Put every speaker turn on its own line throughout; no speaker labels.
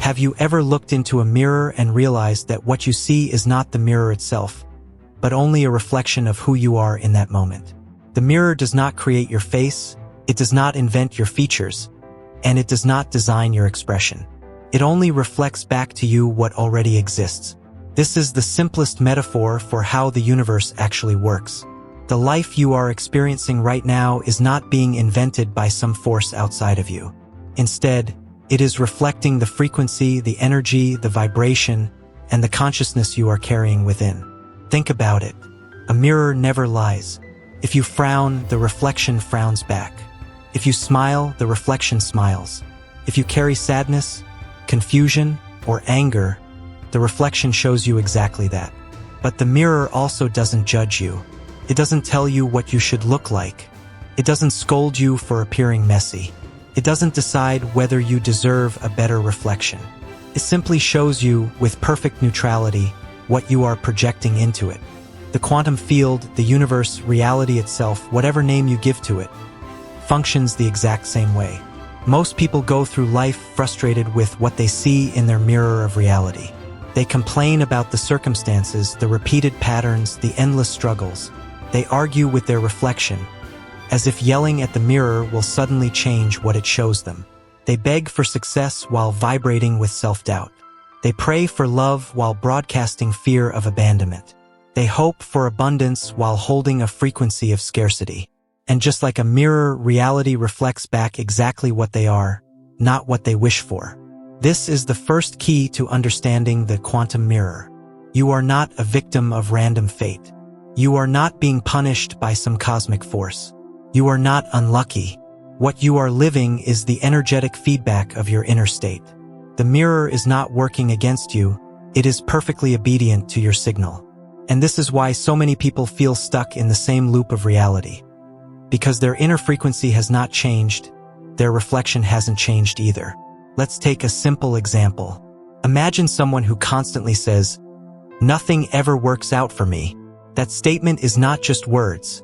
Have you ever looked into a mirror and realized that what you see is not the mirror itself, but only a reflection of who you are in that moment? The mirror does not create your face, it does not invent your features, and it does not design your expression. It only reflects back to you what already exists. This is the simplest metaphor for how the universe actually works. The life you are experiencing right now is not being invented by some force outside of you. Instead, it is reflecting the frequency, the energy, the vibration, and the consciousness you are carrying within. Think about it. A mirror never lies. If you frown, the reflection frowns back. If you smile, the reflection smiles. If you carry sadness, confusion, or anger, the reflection shows you exactly that. But the mirror also doesn't judge you. It doesn't tell you what you should look like. It doesn't scold you for appearing messy. It doesn't decide whether you deserve a better reflection. It simply shows you, with perfect neutrality, what you are projecting into it. The quantum field, the universe, reality itself, whatever name you give to it, functions the exact same way. Most people go through life frustrated with what they see in their mirror of reality. They complain about the circumstances, the repeated patterns, the endless struggles. They argue with their reflection, as if yelling at the mirror will suddenly change what it shows them. They beg for success while vibrating with self-doubt. They pray for love while broadcasting fear of abandonment. They hope for abundance while holding a frequency of scarcity. And just like a mirror, reality reflects back exactly what they are, not what they wish for. This is the first key to understanding the quantum mirror. You are not a victim of random fate. You are not being punished by some cosmic force. You are not unlucky. What you are living is the energetic feedback of your inner state. The mirror is not working against you, it is perfectly obedient to your signal. And this is why so many people feel stuck in the same loop of reality. Because their inner frequency has not changed, their reflection hasn't changed either. Let's take a simple example. Imagine someone who constantly says, "Nothing ever works out for me." That statement is not just words.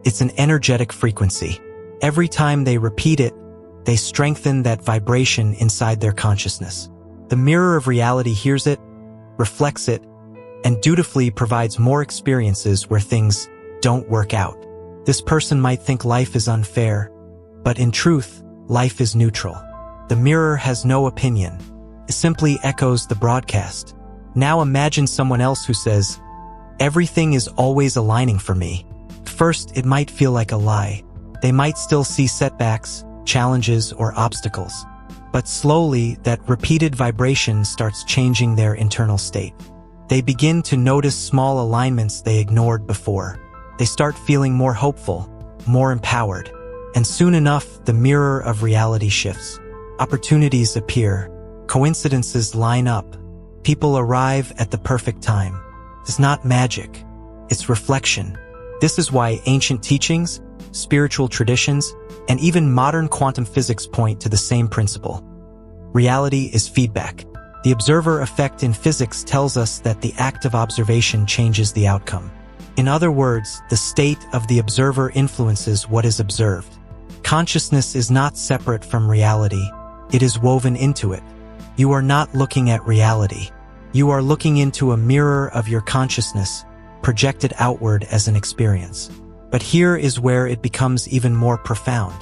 It's an energetic frequency. Every time they repeat it, they strengthen that vibration inside their consciousness. The mirror of reality hears it, reflects it, and dutifully provides more experiences where things don't work out. This person might think life is unfair, but in truth, life is neutral. The mirror has no opinion. It simply echoes the broadcast. Now imagine someone else who says, "Everything is always aligning for me." First, it might feel like a lie. They might still see setbacks, challenges, or obstacles. But slowly, that repeated vibration starts changing their internal state. They begin to notice small alignments they ignored before. They start feeling more hopeful, more empowered. And soon enough, the mirror of reality shifts. Opportunities appear. Coincidences line up. People arrive at the perfect time. It's not magic. It's reflection. This is why ancient teachings, spiritual traditions, and even modern quantum physics point to the same principle. Reality is feedback. The observer effect in physics tells us that the act of observation changes the outcome. In other words, the state of the observer influences what is observed. Consciousness is not separate from reality. It is woven into it. You are not looking at reality. You are looking into a mirror of your consciousness, projected outward as an experience. But here is where it becomes even more profound.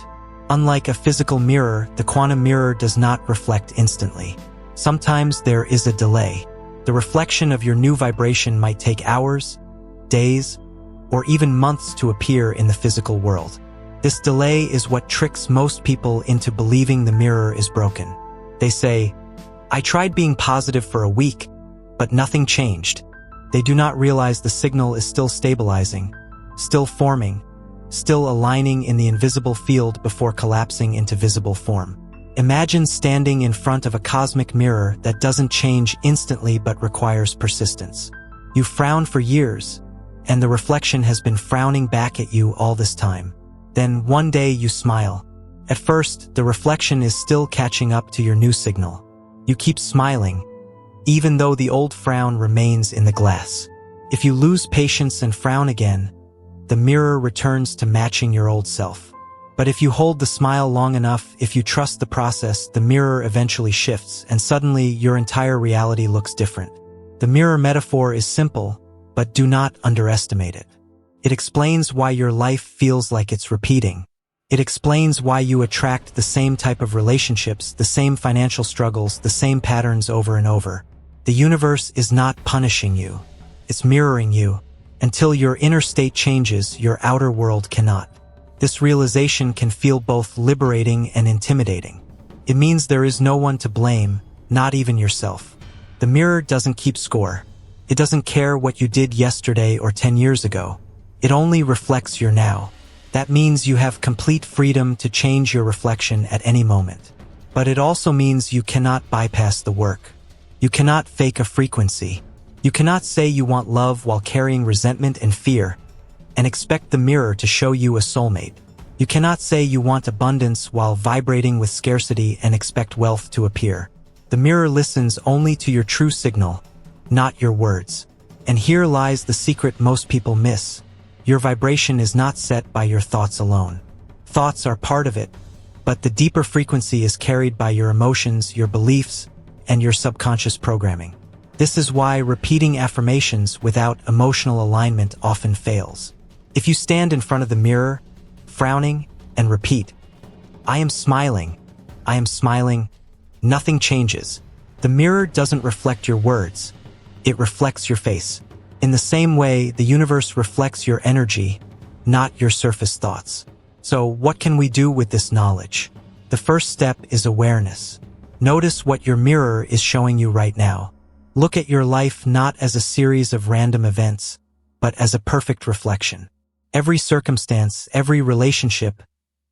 Unlike a physical mirror, the quantum mirror does not reflect instantly. Sometimes there is a delay. The reflection of your new vibration might take hours, days, or even months to appear in the physical world. This delay is what tricks most people into believing the mirror is broken. They say, "I tried being positive for a week, but nothing changed." They do not realize the signal is still stabilizing, still forming, still aligning in the invisible field before collapsing into visible form. Imagine standing in front of a cosmic mirror that doesn't change instantly but requires persistence. You frown for years, and the reflection has been frowning back at you all this time. Then one day you smile. At first, the reflection is still catching up to your new signal. You keep smiling, even though the old frown remains in the glass. If you lose patience and frown again, the mirror returns to matching your old self. But if you hold the smile long enough, if you trust the process, the mirror eventually shifts, and suddenly your entire reality looks different. The mirror metaphor is simple, but do not underestimate it. It explains why your life feels like it's repeating. It explains why you attract the same type of relationships, the same financial struggles, the same patterns over and over. The universe is not punishing you. It's mirroring you. Until your inner state changes, your outer world cannot. This realization can feel both liberating and intimidating. It means there is no one to blame, not even yourself. The mirror doesn't keep score. It doesn't care what you did yesterday or 10 years ago. It only reflects your now. That means you have complete freedom to change your reflection at any moment. But it also means you cannot bypass the work. You cannot fake a frequency. You cannot say you want love while carrying resentment and fear, and expect the mirror to show you a soulmate. You cannot say you want abundance while vibrating with scarcity and expect wealth to appear. The mirror listens only to your true signal, not your words. And here lies the secret most people miss. Your vibration is not set by your thoughts alone. Thoughts are part of it, but the deeper frequency is carried by your emotions, your beliefs, and your subconscious programming. This is why repeating affirmations without emotional alignment often fails. If you stand in front of the mirror, frowning, and repeat, "I am smiling, I am smiling," nothing changes. The mirror doesn't reflect your words. It reflects your face. In the same way, the universe reflects your energy, not your surface thoughts. So what can we do with this knowledge? The first step is awareness. Notice what your mirror is showing you right now. Look at your life not as a series of random events, but as a perfect reflection. Every circumstance, every relationship,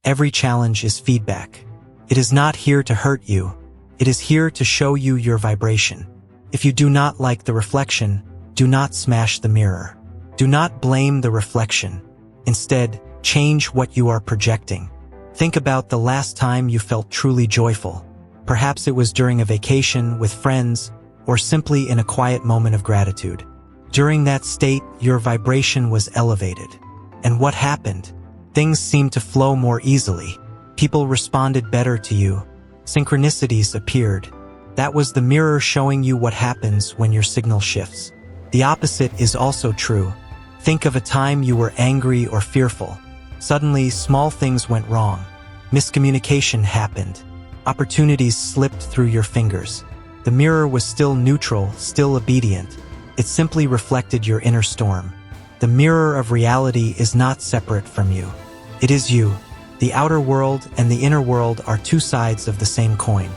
every challenge is feedback. It is not here to hurt you. It is here to show you your vibration. If you do not like the reflection, do not smash the mirror. Do not blame the reflection. Instead, change what you are projecting. Think about the last time you felt truly joyful. Perhaps it was during a vacation with friends, or simply in a quiet moment of gratitude. During that state, your vibration was elevated. And what happened? Things seemed to flow more easily. People responded better to you. Synchronicities appeared. That was the mirror showing you what happens when your signal shifts. The opposite is also true. Think of a time you were angry or fearful. Suddenly, small things went wrong. Miscommunication happened. Opportunities slipped through your fingers. The mirror was still neutral, still obedient. It simply reflected your inner storm. The mirror of reality is not separate from you. It is you. The outer world and the inner world are two sides of the same coin.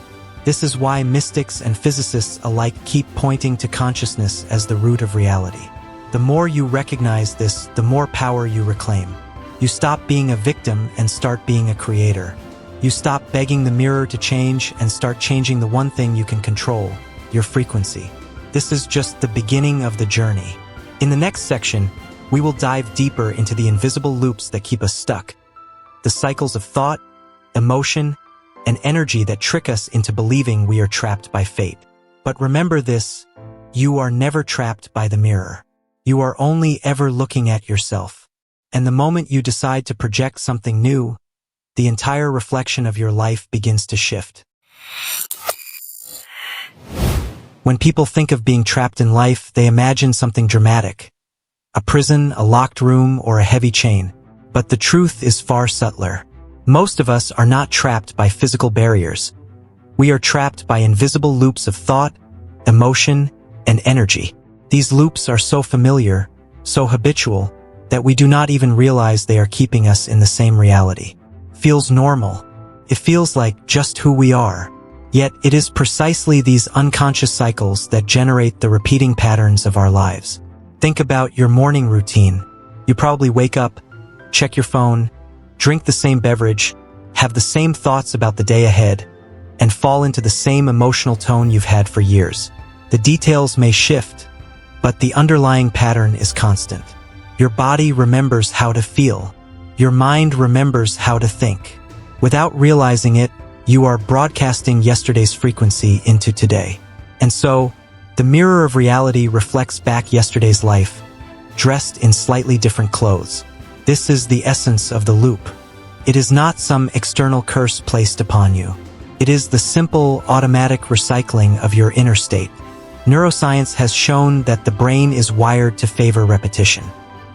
This is why mystics and physicists alike keep pointing to consciousness as the root of reality. The more you recognize this, the more power you reclaim. You stop being a victim and start being a creator. You stop begging the mirror to change and start changing the one thing you can control, your frequency. This is just the beginning of the journey. In the next section, we will dive deeper into the invisible loops that keep us stuck, the cycles of thought, emotion, and energy that trick us into believing we are trapped by fate. But remember this, you are never trapped by the mirror. You are only ever looking at yourself. And the moment you decide to project something new, the entire reflection of your life begins to shift. When people think of being trapped in life, they imagine something dramatic. A prison, a locked room, or a heavy chain. But the truth is far subtler. Most of us are not trapped by physical barriers. We are trapped by invisible loops of thought, emotion, and energy. These loops are so familiar, so habitual, that we do not even realize they are keeping us in the same reality. Feels normal. It feels like just who we are. Yet it is precisely these unconscious cycles that generate the repeating patterns of our lives. Think about your morning routine. You probably wake up, check your phone, drink the same beverage, have the same thoughts about the day ahead, and fall into the same emotional tone you've had for years. The details may shift, but the underlying pattern is constant. Your body remembers how to feel. Your mind remembers how to think. Without realizing it, you are broadcasting yesterday's frequency into today. And so, the mirror of reality reflects back yesterday's life, dressed in slightly different clothes. This is the essence of the loop. It is not some external curse placed upon you. It is the simple, automatic recycling of your inner state. Neuroscience has shown that the brain is wired to favor repetition.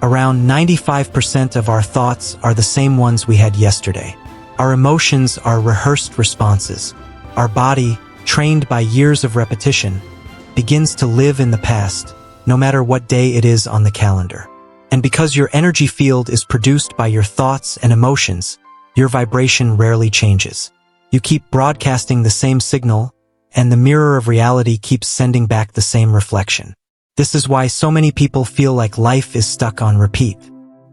Around 95% of our thoughts are the same ones we had yesterday. Our emotions are rehearsed responses. Our body, trained by years of repetition, begins to live in the past, no matter what day it is on the calendar. And because your energy field is produced by your thoughts and emotions, your vibration rarely changes. You keep broadcasting the same signal, and the mirror of reality keeps sending back the same reflection. This is why so many people feel like life is stuck on repeat.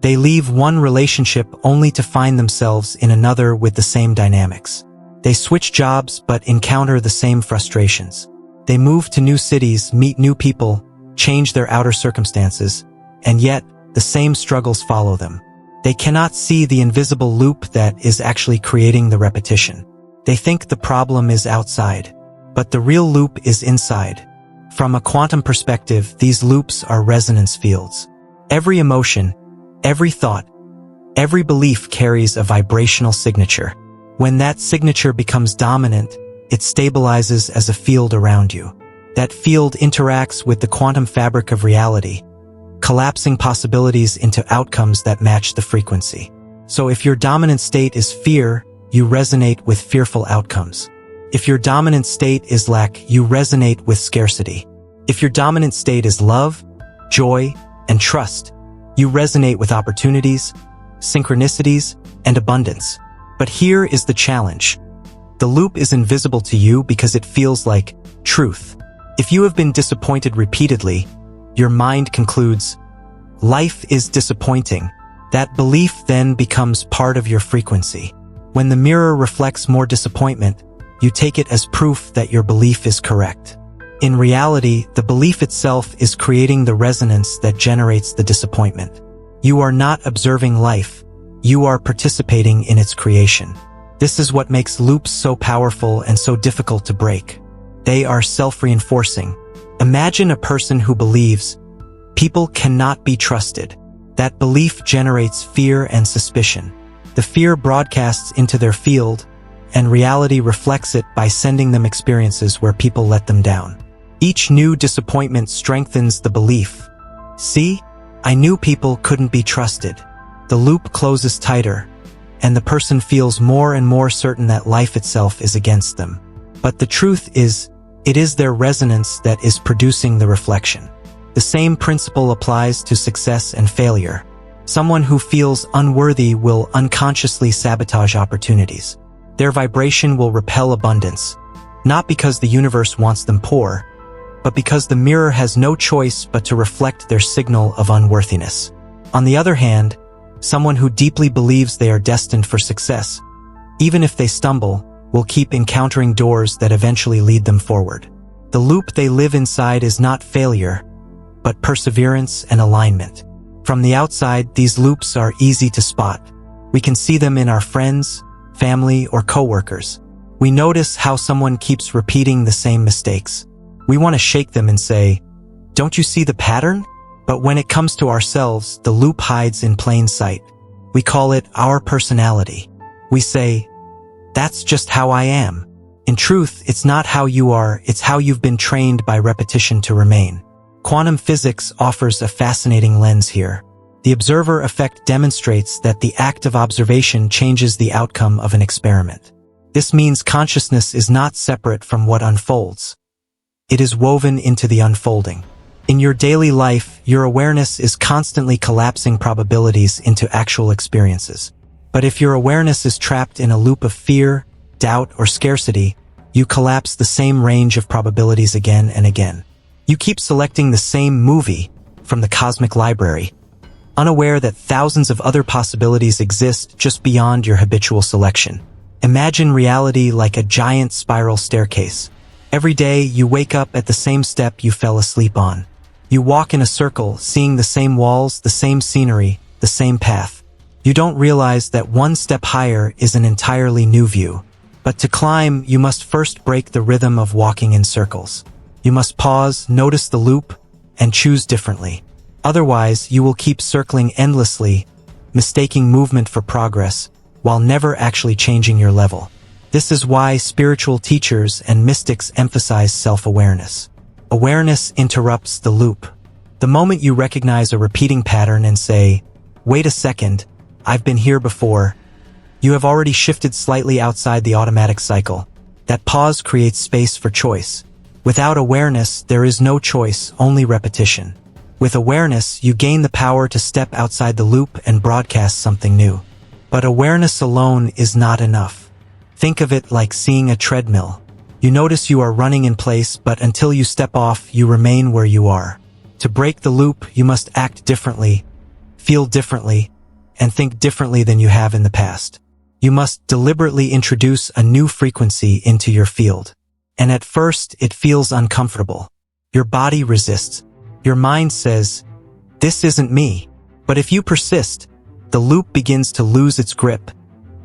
They leave one relationship only to find themselves in another with the same dynamics. They switch jobs but encounter the same frustrations. They move to new cities, meet new people, change their outer circumstances, and yet the same struggles follow them. They cannot see the invisible loop that is actually creating the repetition. They think the problem is outside, but the real loop is inside. From a quantum perspective, these loops are resonance fields. Every emotion, every thought, every belief carries a vibrational signature. When that signature becomes dominant, it stabilizes as a field around you. That field interacts with the quantum fabric of reality, collapsing possibilities into outcomes that match the frequency. So if your dominant state is fear, you resonate with fearful outcomes. If your dominant state is lack, you resonate with scarcity. If your dominant state is love, joy, and trust, you resonate with opportunities, synchronicities, and abundance. But here is the challenge. The loop is invisible to you because it feels like truth. If you have been disappointed repeatedly, your mind concludes, life is disappointing. That belief then becomes part of your frequency. When the mirror reflects more disappointment, you take it as proof that your belief is correct. In reality, the belief itself is creating the resonance that generates the disappointment. You are not observing life, you are participating in its creation. This is what makes loops so powerful and so difficult to break. They are self-reinforcing. Imagine a person who believes, people cannot be trusted. That belief generates fear and suspicion. The fear broadcasts into their field, and reality reflects it by sending them experiences where people let them down. Each new disappointment strengthens the belief. See, I knew people couldn't be trusted. The loop closes tighter, and the person feels more and more certain that life itself is against them. But the truth is, it is their resonance that is producing the reflection. The same principle applies to success and failure. Someone who feels unworthy will unconsciously sabotage opportunities. Their vibration will repel abundance, not because the universe wants them poor, but because the mirror has no choice but to reflect their signal of unworthiness. On the other hand, someone who deeply believes they are destined for success, even if they stumble, will keep encountering doors that eventually lead them forward. The loop they live inside is not failure, but perseverance and alignment. From the outside, these loops are easy to spot. We can see them in our friends, family, or coworkers. We notice how someone keeps repeating the same mistakes. We want to shake them and say, "Don't you see the pattern?" But when it comes to ourselves, the loop hides in plain sight. We call it our personality. We say, "That's just how I am." In truth, it's not how you are, it's how you've been trained by repetition to remain. Quantum physics offers a fascinating lens here. The observer effect demonstrates that the act of observation changes the outcome of an experiment. This means consciousness is not separate from what unfolds. It is woven into the unfolding. In your daily life, your awareness is constantly collapsing probabilities into actual experiences. But if your awareness is trapped in a loop of fear, doubt, or scarcity, you collapse the same range of probabilities again and again. You keep selecting the same movie from the cosmic library, unaware that thousands of other possibilities exist just beyond your habitual selection. Imagine reality like a giant spiral staircase. Every day, you wake up at the same step you fell asleep on. You walk in a circle, seeing the same walls, the same scenery, the same path. You don't realize that one step higher is an entirely new view. But to climb, you must first break the rhythm of walking in circles. You must pause, notice the loop, and choose differently. Otherwise, you will keep circling endlessly, mistaking movement for progress, while never actually changing your level. This is why spiritual teachers and mystics emphasize self-awareness. Awareness interrupts the loop. The moment you recognize a repeating pattern and say, "Wait a second, I've been here before," you have already shifted slightly outside the automatic cycle. That pause creates space for choice. Without awareness, there is no choice, only repetition. With awareness, you gain the power to step outside the loop and broadcast something new. But awareness alone is not enough. Think of it like seeing a treadmill. You notice you are running in place, but until you step off, you remain where you are. To break the loop, you must act differently, feel differently, and think differently than you have in the past. You must deliberately introduce a new frequency into your field. And at first, it feels uncomfortable. Your body resists. Your mind says, "This isn't me." But if you persist, the loop begins to lose its grip,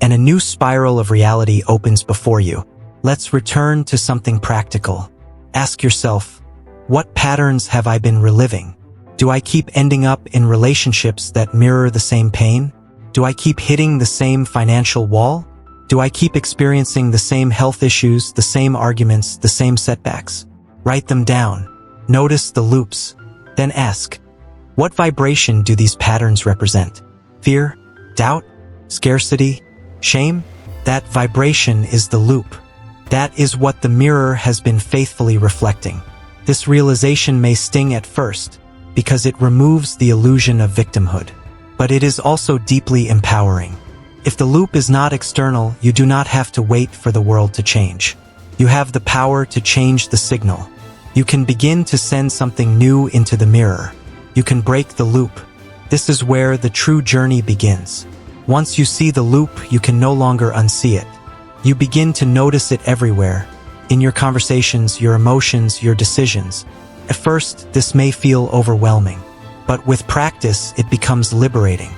and a new spiral of reality opens before you. Let's return to something practical. Ask yourself, what patterns have I been reliving? Do I keep ending up in relationships that mirror the same pain? Do I keep hitting the same financial wall? Do I keep experiencing the same health issues, the same arguments, the same setbacks? Write them down. Notice the loops. Then ask, what vibration do these patterns represent? Fear? Doubt? Scarcity? Shame? That vibration is the loop. That is what the mirror has been faithfully reflecting. This realization may sting at first, because it removes the illusion of victimhood. But it is also deeply empowering. If the loop is not external, you do not have to wait for the world to change. You have the power to change the signal. You can begin to send something new into the mirror. You can break the loop. This is where the true journey begins. Once you see the loop, you can no longer unsee it. You begin to notice it everywhere, in your conversations, your emotions, your decisions. At first, this may feel overwhelming, but with practice, it becomes liberating.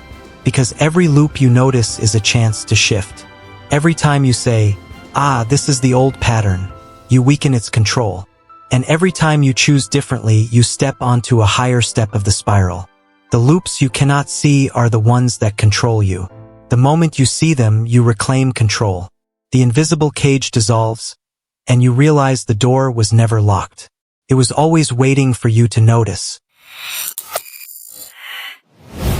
Because every loop you notice is a chance to shift. Every time you say, "Ah, this is the old pattern," you weaken its control. And every time you choose differently, you step onto a higher step of the spiral. The loops you cannot see are the ones that control you. The moment you see them, you reclaim control. The invisible cage dissolves, and you realize the door was never locked. It was always waiting for you to notice.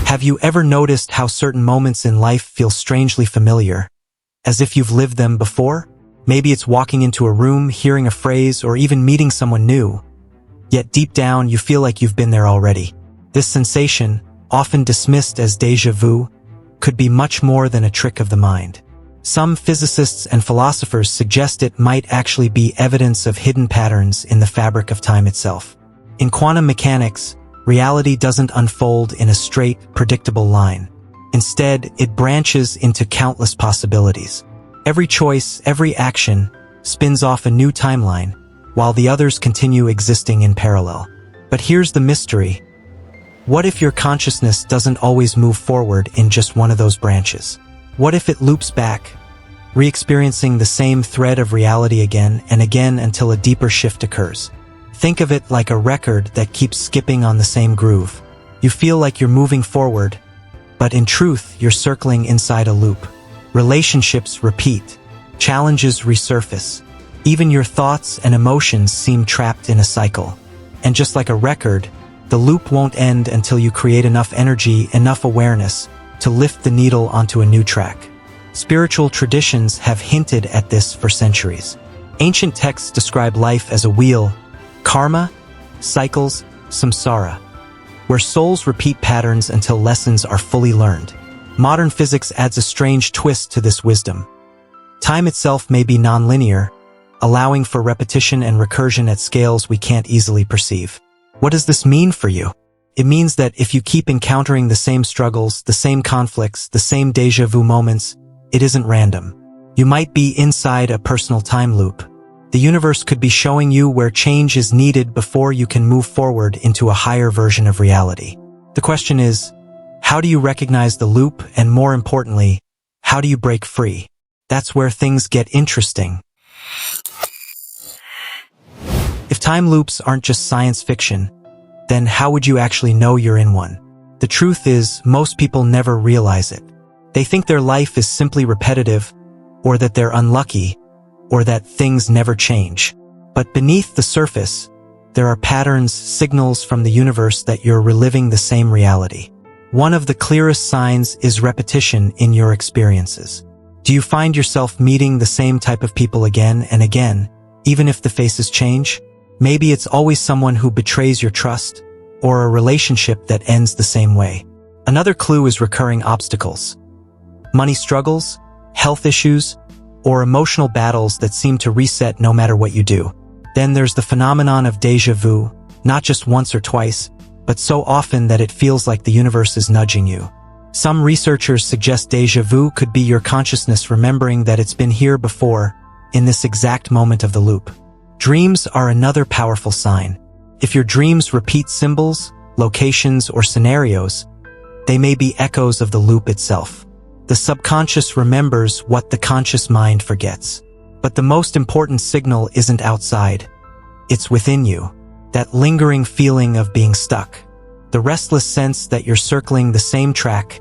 Have you ever noticed how certain moments in life feel strangely familiar, as if you've lived them before? Maybe it's walking into a room, hearing a phrase, or even meeting someone new. Yet deep down, you feel like you've been there already. This sensation, often dismissed as déjà vu, could be much more than a trick of the mind. Some physicists and philosophers suggest it might actually be evidence of hidden patterns in the fabric of time itself. In quantum mechanics, reality doesn't unfold in a straight, predictable line. Instead, it branches into countless possibilities. Every choice, every action, spins off a new timeline, while the others continue existing in parallel. But here's the mystery. What if your consciousness doesn't always move forward in just one of those branches? What if it loops back, re-experiencing the same thread of reality again and again until a deeper shift occurs? Think of it like a record that keeps skipping on the same groove. You feel like you're moving forward, but in truth, you're circling inside a loop. Relationships repeat. Challenges resurface. Even your thoughts and emotions seem trapped in a cycle. And just like a record, the loop won't end until you create enough energy, enough awareness, to lift the needle onto a new track. Spiritual traditions have hinted at this for centuries. Ancient texts describe life as a wheel, karma, cycles, samsara, where souls repeat patterns until lessons are fully learned. Modern physics adds a strange twist to this wisdom. Time itself may be nonlinear, allowing for repetition and recursion at scales we can't easily perceive. What does this mean for you? It means that if you keep encountering the same struggles, the same conflicts, the same déjà vu moments, it isn't random. You might be inside a personal time loop. The universe could be showing you where change is needed before you can move forward into a higher version of reality. The question is, how do you recognize the loop, and more importantly, how do you break free? That's where things get interesting. If time loops aren't just science fiction, then how would you actually know you're in one? The truth is, most people never realize it. They think their life is simply repetitive, or that they're unlucky, or that things never change. But beneath the surface, there are patterns, signals from the universe that you're reliving the same reality. One of the clearest signs is repetition in your experiences. Do you find yourself meeting the same type of people again and again, even if the faces change? Maybe it's always someone who betrays your trust, or a relationship that ends the same way. Another clue is recurring obstacles. Money struggles, health issues, or emotional battles that seem to reset no matter what you do. Then there's the phenomenon of déjà vu, not just once or twice, but so often that it feels like the universe is nudging you. Some researchers suggest déjà vu could be your consciousness remembering that it's been here before, in this exact moment of the loop. Dreams are another powerful sign. If your dreams repeat symbols, locations, or scenarios, they may be echoes of the loop itself. The subconscious remembers what the conscious mind forgets. But the most important signal isn't outside. It's within you. That lingering feeling of being stuck. The restless sense that you're circling the same track,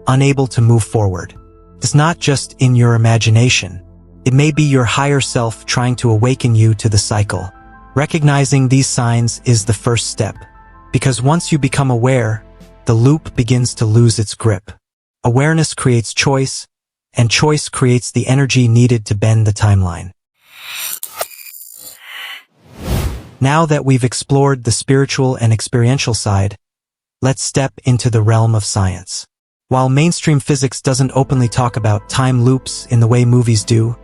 unable to move forward. It's not just in your imagination. It may be your higher self trying to awaken you to the cycle. Recognizing these signs is the first step. Because once you become aware, the loop begins to lose its grip. Awareness creates choice, and choice creates the energy needed to bend the timeline. Now that we've explored the spiritual and experiential side, let's step into the realm of science. While mainstream physics doesn't openly talk about time loops in the way movies do,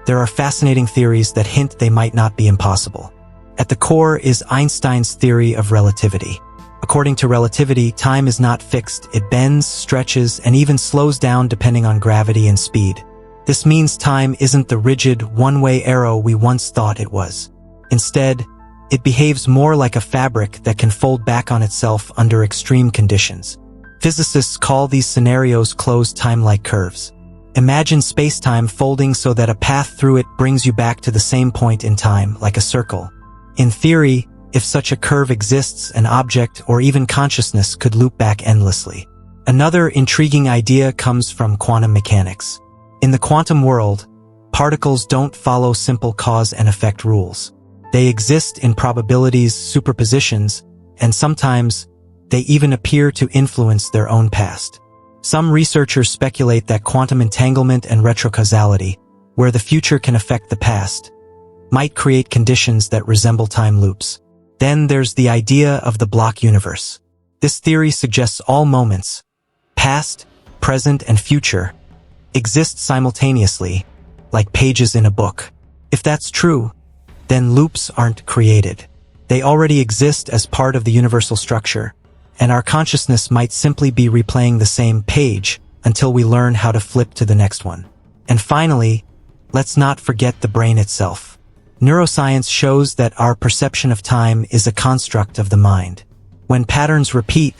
there are fascinating theories that hint they might not be impossible. At the core is Einstein's theory of relativity. According to relativity, time is not fixed. It bends, stretches, and even slows down depending on gravity and speed. This means time isn't the rigid, one-way arrow we once thought it was. Instead, it behaves more like a fabric that can fold back on itself under extreme conditions. Physicists call these scenarios closed time-like curves. Imagine space-time folding so that a path through it brings you back to the same point in time, like a circle. In theory, if such a curve exists, an object or even consciousness could loop back endlessly. Another intriguing idea comes from quantum mechanics. In the quantum world, particles don't follow simple cause and effect rules. They exist in probabilities, superpositions, and sometimes they even appear to influence their own past. Some researchers speculate that quantum entanglement and retrocausality, where the future can affect the past, might create conditions that resemble time loops. Then there's the idea of the block universe. This theory suggests all moments, past, present, and future, exist simultaneously, like pages in a book. If that's true, then loops aren't created. They already exist as part of the universal structure, and our consciousness might simply be replaying the same page until we learn how to flip to the next one. And finally, let's not forget the brain itself. Neuroscience shows that our perception of time is a construct of the mind. When patterns repeat,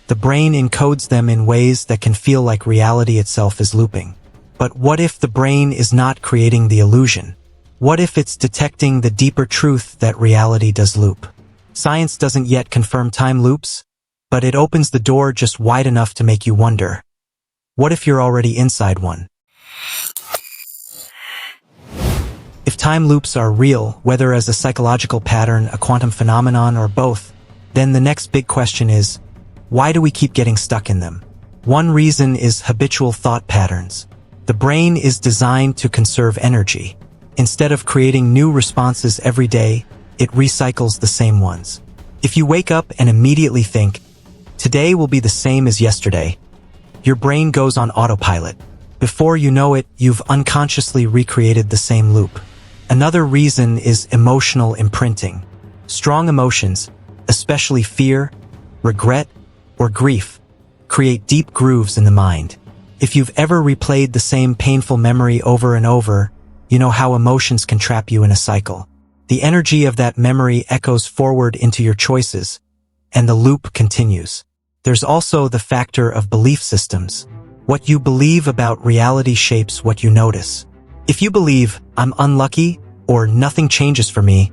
the brain encodes them in ways that can feel like reality itself is looping. But what if the brain is not creating the illusion? What if it's detecting the deeper truth that reality does loop? Science doesn't yet confirm time loops, but it opens the door just wide enough to make you wonder. What if you're already inside one? If time loops are real, whether as a psychological pattern, a quantum phenomenon, or both, then the next big question is, why do we keep getting stuck in them? One reason is habitual thought patterns. The brain is designed to conserve energy. Instead of creating new responses every day, it recycles the same ones. If you wake up and immediately think, today will be the same as yesterday, your brain goes on autopilot. Before you know it, you've unconsciously recreated the same loop. Another reason is emotional imprinting. Strong emotions, especially fear, regret, or grief, create deep grooves in the mind. If you've ever replayed the same painful memory over and over, you know how emotions can trap you in a cycle. The energy of that memory echoes forward into your choices, and the loop continues. There's also the factor of belief systems. What you believe about reality shapes what you notice. If you believe, I'm unlucky, or nothing changes for me,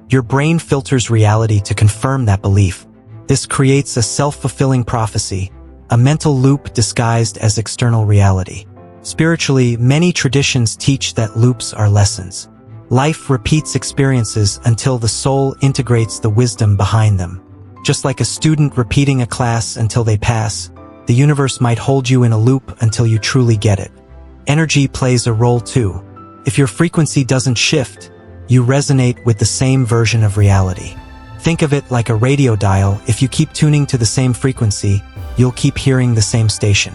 your brain filters reality to confirm that belief. This creates a self-fulfilling prophecy. a mental loop disguised as external reality. Spiritually, many traditions teach that loops are lessons. Life repeats experiences until the soul integrates the wisdom behind them. Just like a student repeating a class until they pass, the universe might hold you in a loop until you truly get it. Energy plays a role too. If your frequency doesn't shift, you resonate with the same version of reality. Think of it like a radio dial. If you keep tuning to the same frequency, you'll keep hearing the same station.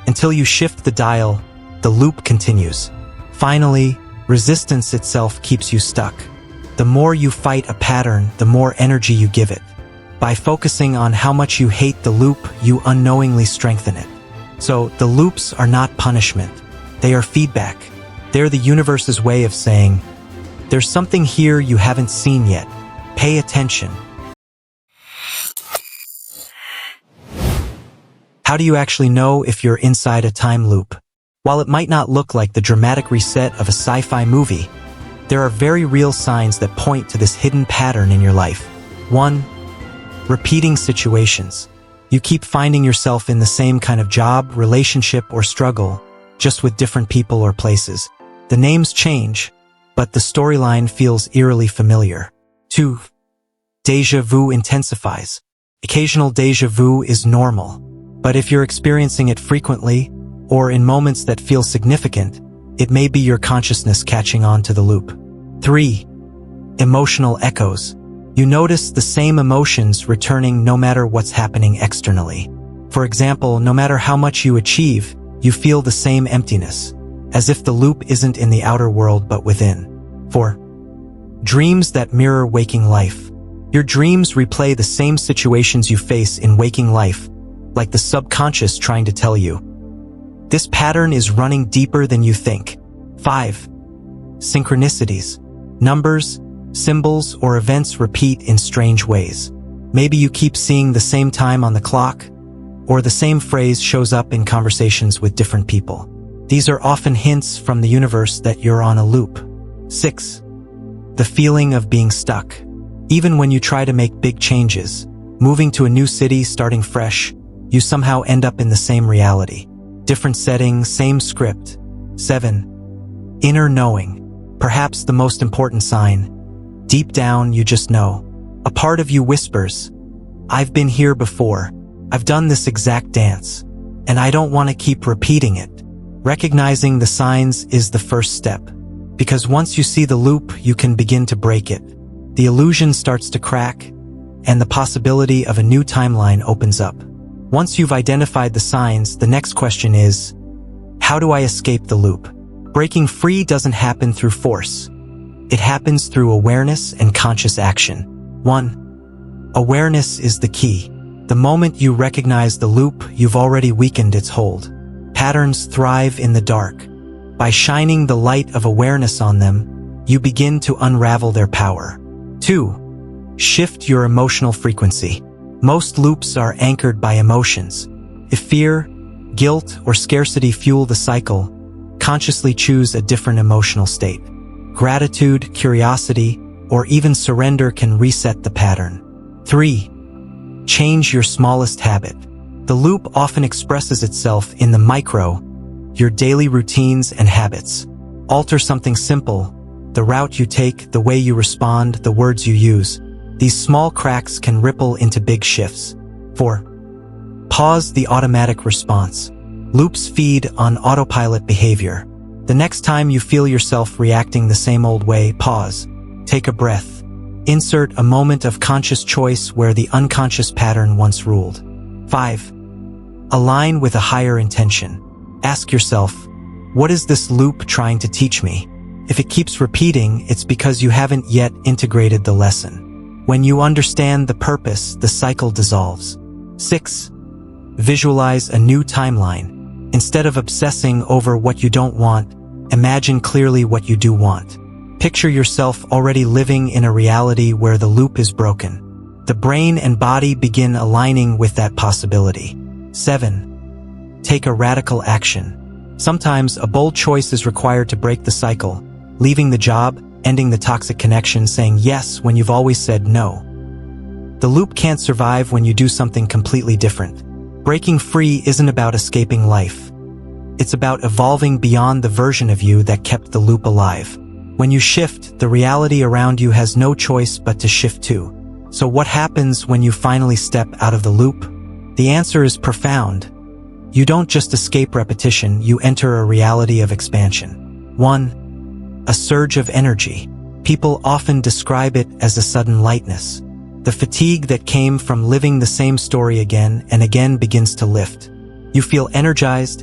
Until you shift the dial, the loop continues. Finally, resistance itself keeps you stuck. The more you fight a pattern, the more energy you give it. By focusing on how much you hate the loop, you unknowingly strengthen it. So, the loops are not punishment. They are feedback. They're the universe's way of saying, there's something here you haven't seen yet. Pay attention. How do you actually know if you're inside a time loop? While it might not look like the dramatic reset of a sci-fi movie, there are very real signs that point to this hidden pattern in your life. 1. Repeating situations. You keep finding yourself in the same kind of job, relationship, or struggle, just with different people or places. The names change, but the storyline feels eerily familiar. 2. Déjà vu intensifies. Occasional déjà vu is normal, but if you're experiencing it frequently, or in moments that feel significant, it may be your consciousness catching on to the loop. 3. Emotional echoes. You notice the same emotions returning no matter what's happening externally. For example, no matter how much you achieve, you feel the same emptiness, as if the loop isn't in the outer world but within. 4. Dreams that mirror waking life. Your dreams replay the same situations you face in waking life, like the subconscious trying to tell you, this pattern is running deeper than you think. 5. Synchronicities. Numbers, symbols, or events repeat in strange ways. Maybe you keep seeing the same time on the clock, or the same phrase shows up in conversations with different people. These are often hints from the universe that you're on a loop. 6. The feeling of being stuck. Even when you try to make big changes, moving to a new city, starting fresh, you somehow end up in the same reality. Different setting, same script. 7. Inner knowing. Perhaps the most important sign. Deep down, you just know. A part of you whispers, I've been here before. I've done this exact dance. And I don't want to keep repeating it. Recognizing the signs is the first step. Because once you see the loop, you can begin to break it. The illusion starts to crack, and the possibility of a new timeline opens up. Once you've identified the signs, the next question is, how do I escape the loop? Breaking free doesn't happen through force. It happens through awareness and conscious action. 1. Awareness is the key. The moment you recognize the loop, you've already weakened its hold. Patterns thrive in the dark. By shining the light of awareness on them, you begin to unravel their power. 2. Shift your emotional frequency. Most loops are anchored by emotions. If fear, guilt, or scarcity fuel the cycle, consciously choose a different emotional state. Gratitude, curiosity, or even surrender can reset the pattern. 3. Change your smallest habit. The loop often expresses itself in the micro, your daily routines and habits. Alter something simple, the route you take, the way you respond, the words you use. These small cracks can ripple into big shifts. 4. Pause the automatic response. Loops feed on autopilot behavior. The next time you feel yourself reacting the same old way, pause. Take a breath. Insert a moment of conscious choice where the unconscious pattern once ruled. 5. Align with a higher intention. Ask yourself, what is this loop trying to teach me? If it keeps repeating, it's because you haven't yet integrated the lesson. When you understand the purpose, the cycle dissolves. 6. Visualize a new timeline. Instead of obsessing over what you don't want, imagine clearly what you do want. Picture yourself already living in a reality where the loop is broken. The brain and body begin aligning with that possibility. 7. Take a radical action. Sometimes a bold choice is required to break the cycle, leaving the job, ending the toxic connection, saying yes when you've always said no. The loop can't survive when you do something completely different. Breaking free isn't about escaping life. It's about evolving beyond the version of you that kept the loop alive. When you shift, the reality around you has no choice but to shift too. So what happens when you finally step out of the loop? The answer is profound. You don't just escape repetition, you enter a reality of expansion. 1. A surge of energy. People often describe it as a sudden lightness. The fatigue that came from living the same story again and again begins to lift. You feel energized,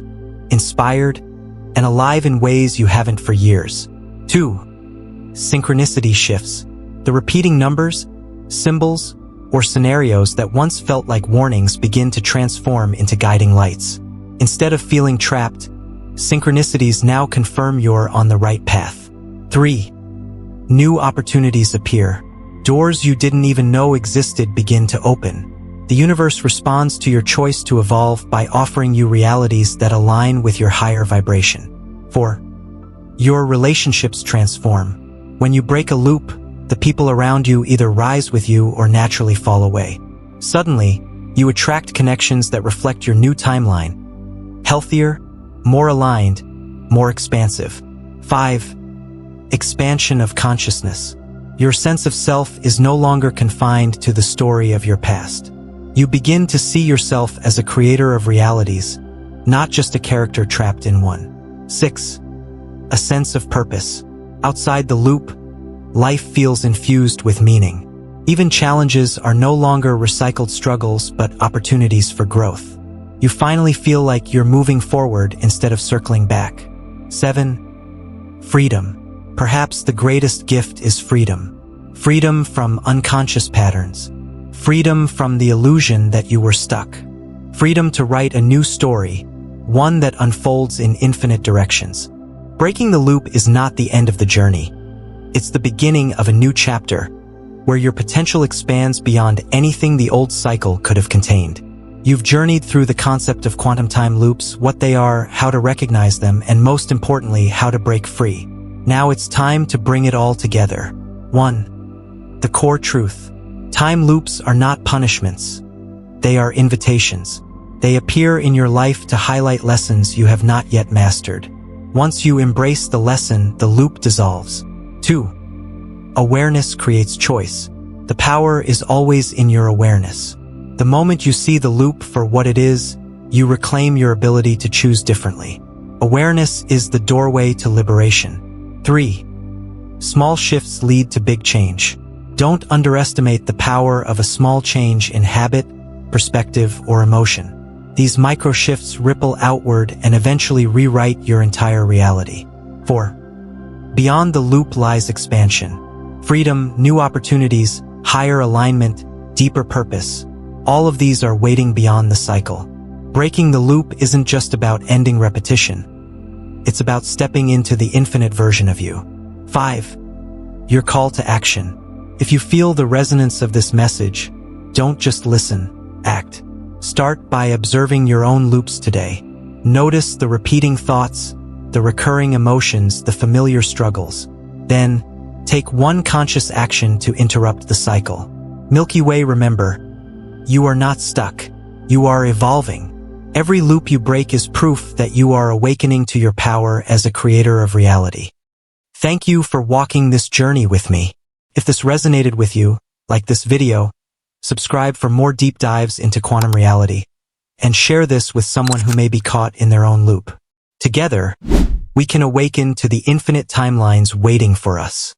inspired, and alive in ways you haven't for years. 2. Synchronicity shifts. The repeating numbers, symbols, or scenarios that once felt like warnings begin to transform into guiding lights. Instead of feeling trapped, synchronicities now confirm you're on the right path. 3. New opportunities appear. Doors you didn't even know existed begin to open. The universe responds to your choice to evolve by offering you realities that align with your higher vibration. 4. Your relationships transform. When you break a loop, the people around you either rise with you or naturally fall away. Suddenly, you attract connections that reflect your new timeline. Healthier, more aligned, more expansive. 5. Expansion of consciousness. Your sense of self is no longer confined to the story of your past. You begin to see yourself as a creator of realities, not just a character trapped in one. 6. A sense of purpose. Outside the loop, life feels infused with meaning. Even challenges are no longer recycled struggles but opportunities for growth. You finally feel like you're moving forward instead of circling back. 7. Freedom. Perhaps the greatest gift is freedom. Freedom from unconscious patterns. Freedom from the illusion that you were stuck. Freedom to write a new story, one that unfolds in infinite directions. Breaking the loop is not the end of the journey. It's the beginning of a new chapter, where your potential expands beyond anything the old cycle could have contained. You've journeyed through the concept of quantum time loops, what they are, how to recognize them, and most importantly, how to break free. Now it's time to bring it all together. 1. The core truth. Time loops are not punishments. They are invitations. They appear in your life to highlight lessons you have not yet mastered. Once you embrace the lesson, the loop dissolves. 2. Awareness creates choice. The power is always in your awareness. The moment you see the loop for what it is, you reclaim your ability to choose differently. Awareness is the doorway to liberation. 3. Small shifts lead to big change. Don't underestimate the power of a small change in habit, perspective, or emotion. These micro shifts ripple outward and eventually rewrite your entire reality. 4. Beyond the loop lies expansion. Freedom, new opportunities, higher alignment, deeper purpose. All of these are waiting beyond the cycle. Breaking the loop isn't just about ending repetition. It's about stepping into the infinite version of you. 5. Your call to action. If you feel the resonance of this message, don't just listen, act. Start by observing your own loops today. Notice the repeating thoughts, the recurring emotions, the familiar struggles. Then, take one conscious action to interrupt the cycle. Milky Way, remember, you are not stuck. You are evolving. Every loop you break is proof that you are awakening to your power as a creator of reality. Thank you for walking this journey with me. If this resonated with you, like this video, subscribe for more deep dives into quantum reality, and share this with someone who may be caught in their own loop. Together, we can awaken to the infinite timelines waiting for us.